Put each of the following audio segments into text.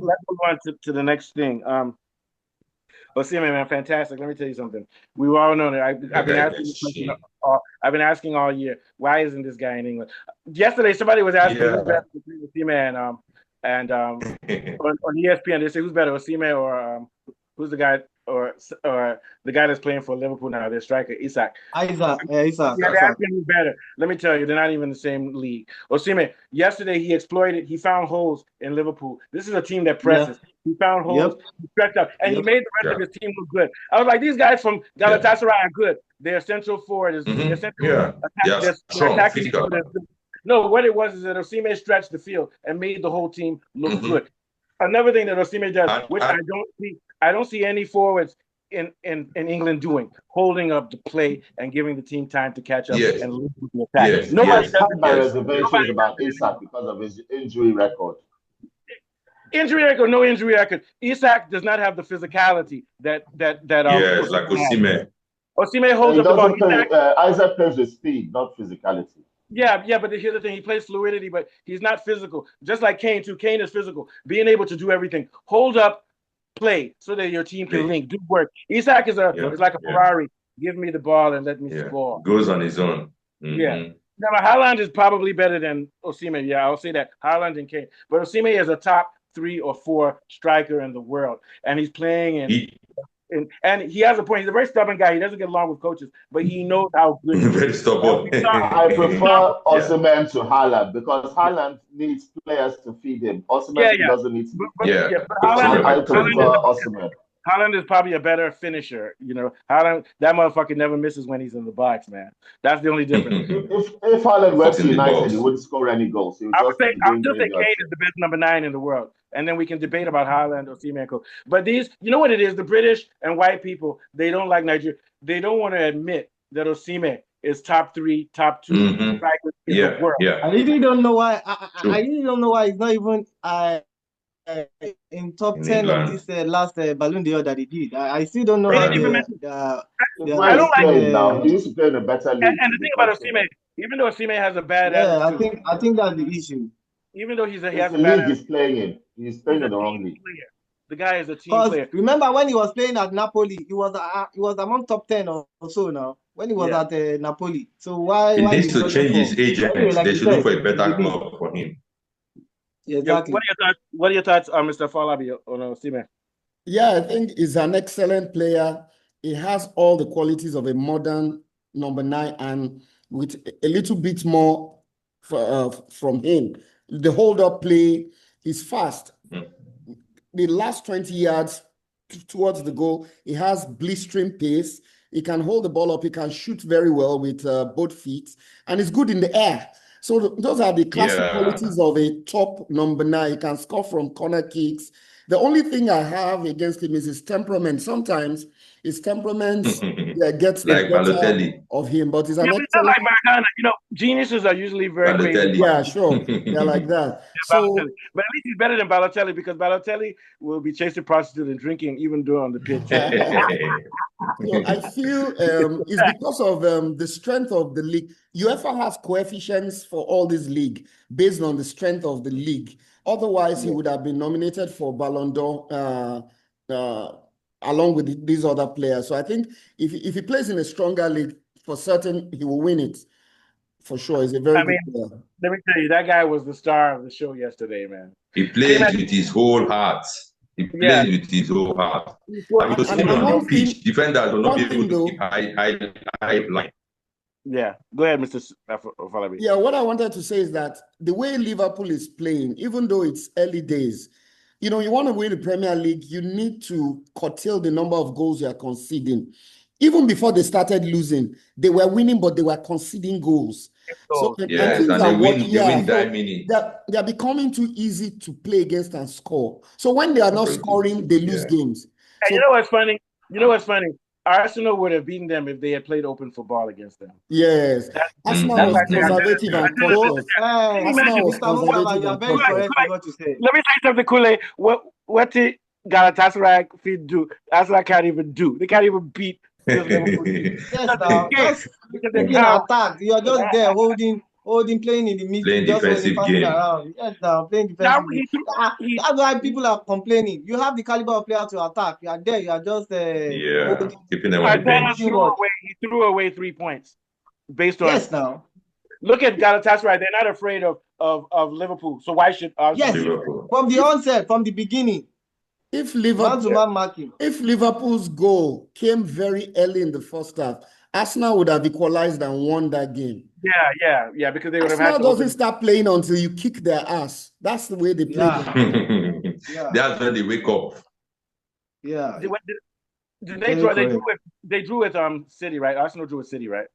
let's move on to the next thing. Osimhen, man, fantastic. Let me tell you something. We all know that I've been asking this question. I've been asking all year. Why isn't this guy in England? Yesterday, somebody was asking who's better between Osimhen and on ESPN. They say who's better, Osimhen or who's the guy or the guy that's playing for Liverpool now, their striker, Isak. Isak. Yeah, they're asking who's better. Let me tell you, they're not even in the same league. Osimhen, yesterday he exploited. He found holes in Liverpool. This is a team that presses. Yeah. He found holes, he stretched up, and he made the rest of his team look good. I was like, these guys from Galatasaray are good. Their central forward is their central attacking. No, what it was is that Osimhen stretched the field and made the whole team look good. Another thing that Osimhen does, which I don't see any forwards in England doing, holding up the play and giving the team time to catch up and lead with the attack. Nobody has my reservations about Isak because of his injury record. Injury record, no injury record. Isak does not have the physicality that it's like Osimhen. Osimhen holds up the ball. Isak plays with speed, not physicality. Yeah, but here's the thing: he plays fluidity, but he's not physical. Just like Kane too. Kane is physical, being able to do everything. Hold up, play, so that your team can link, do work. Isak is like a Ferrari. Give me the ball and let me score. Goes on his own. Yeah. Now, Haaland is probably better than Osimhen. Yeah, I'll say that. Haaland and Kane. But Osimhen is a top 3 or 4 striker in the world. And he's playing and he has a point. He's a very stubborn guy. He doesn't get along with coaches, but he knows how good he is. Very stubborn. I prefer Osimhen to Haaland because Haaland needs players to feed him. Osimhen doesn't need to. I prefer Osimhen. Haaland is probably a better finisher. You know, Haaland, that motherfucker never misses when he's in the box, man. That's the only difference. if Haaland went to United, he wouldn't score any goals. I'll just say Kane is the best number 9 in the world. And then we can debate about Haaland or Osimhen. But these, you know what it is? The British and white people, they don't like Nigeria. They don't want to admit that Osimhen is top 3, top 2 strikers in the world. Yeah. I really don't know why. I really don't know why he's not even in top 10 of this last Ballon d'Or that he did. I still don't know how I don't like him now. He used to play in a better league. And the thing about Osimhen, even though Osimhen has a bad attitude, I think that's the issue. Even though he has a bad attitude, he's playing in the wrong league. The guy is a team player. Remember when he was playing at Napoli, he was among top 10 or so now. When he was at Napoli, so why he needs to change his agent? They should look for a better club for him. Yeah, exactly. What are your thoughts on Mr. Falabi on Osimhen? Yeah, I think he's an excellent player. He has all the qualities of a modern number 9, and with a little bit more from him. The hold-up play is fast. The last 20 yards towards the goal, he has blistering pace. He can hold the ball up. He can shoot very well with both feet, and he's good in the air. So those are the classic qualities of a top number 9. He can score from corner kicks. The only thing I have against him is his temperament. Sometimes his temperament gets the like better of him, but he's an excellent. Not like Maradona. You know, geniuses are usually very crazy. Yeah, sure. They're like that. So, but at least he's better than Balotelli because Balotelli will be chasing prostitutes and drinking even during on the pitch. So I feel it's because of the strength of the league. UEFA has coefficients for all this league based on the strength of the league. Otherwise, he would have been nominated for Ballon d'Or along with these other players. So I think if he plays in a stronger league, for certain, he will win it. For sure. He's a very good player. Let me tell you, that guy was the star of the show yesterday, man. He plays with his whole heart. He plays with his whole heart. I mean, on the pitch, defenders will not be able to keep high line. Yeah, go ahead, Mr. Falabi. Yeah, what I wanted to say is that the way Liverpool is playing, even though it's early days, you know, you want to win the Premier League, you need to curtail the number of goals you are conceding. Even before they started losing, they were winning, but they were conceding goals. So yes, and they win that many. They're becoming too easy to play against and score. So when they are not scoring, they lose games. And you know what's funny? Arsenal would have beaten them if they had played open football against them. Yes. Arsenal was conservative and cautious. Arsenal was conservative and cautious. Let me say something, Kule. What did Galatasaray do? Arsenal can't even do. They can't even beat. Yes, now. Because attack. You're just there holding holding, playing in the midfield, just holding, passing around. Yes, now playing defensively. That's why people are complaining. You have the caliber of player to attack. You are there. You are just keeping them on the bench. He threw away 3 points based on. Yes, now. Look at Galatasaray. They're not afraid of Liverpool. So why should Liverpool? From the onset, from the beginning. If Liverpool's goal came very early in the first half, Arsenal would have equalized and won that game. Yeah, because they would have had to. Arsenal doesn't start playing until you kick their ass. That's the way they play. That's when they wake up. Yeah. They drew with City, right? Arsenal drew with City, right?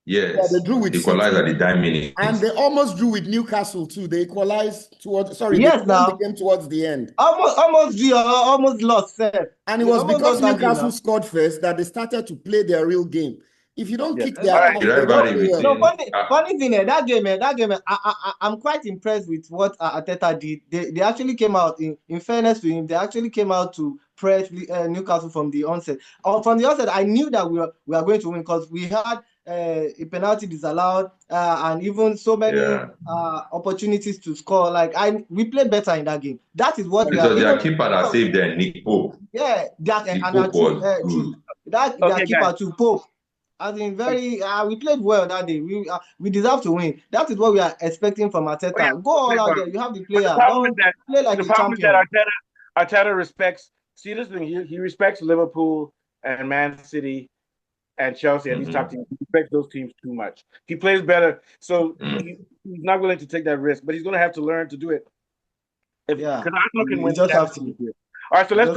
Yes. Yeah, they drew with equalized at the 9 minutes. And they almost drew with Newcastle too. They equalized towards they won the game towards the end. Almost lost. And it was because Newcastle scored first that they started to play their real game. If you don't kick their ass, funny thing, that game, I'm quite impressed with what Arteta did. They actually came out, in fairness to him, they actually came out to press Newcastle from the onset. From the onset, I knew that we are going to win because we had a penalty disallowed and even so many opportunities to score. We played better in that game. That is what their keeper that saved them, Nick Pope. Yeah, their keeper too, Pope. As in we played well that day. We deserve to win. That is what we are expecting from Arteta. Go all out there. You have the player. Don't play like a champion. The problem is that Arteta respects. See this thing. He respects Liverpool and Man City and Chelsea and these top teams. He respects those teams too much. He plays better, so he's not willing to take that risk. But he's going to have to learn to do it. Because Arsenal can win. Just have to. All right, so let's.